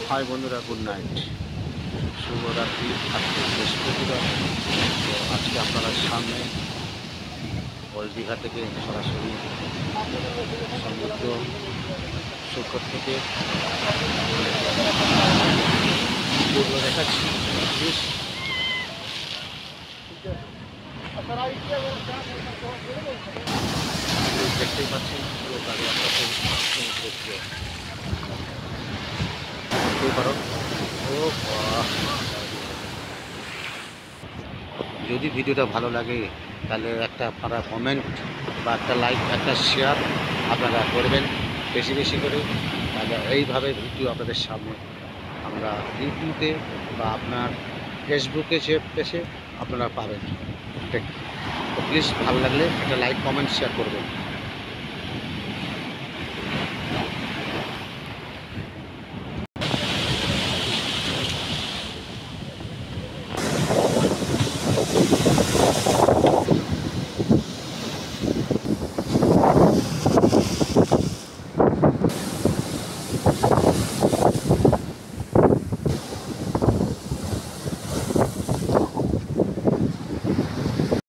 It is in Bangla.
হাই বন্ধুরা, গুড নাইট, শুভরাত্রি। আজকে বৃহস্পতিবার। তো আজকে আপনারা সামনে ওল্ড দীঘা থেকে সরাসরি সমুদ্র সৈকত থেকে যেগুলো দেখাচ্ছি প্লিজ দেখতেই পাচ্ছেন। পুরো গাড়ি আপনাকে সমুদ্র দিয়ে দেখতেই পারো। ও বাহ! যদি ভিডিওটা ভালো লাগে তাহলে একটা আপনারা কমেন্ট বা একটা লাইক, একটা শেয়ার আপনারা করবেন বেশি বেশি করে। তাহলে এইভাবে ভিডিও আপনাদের সামনে আমরা ইউটিউবে বা আপনার ফেসবুকে পেজে আপনারা পাবেন। ঠিক, তো প্লিজ ভালো লাগলে একটা লাইক, কমেন্ট, শেয়ার করবেন।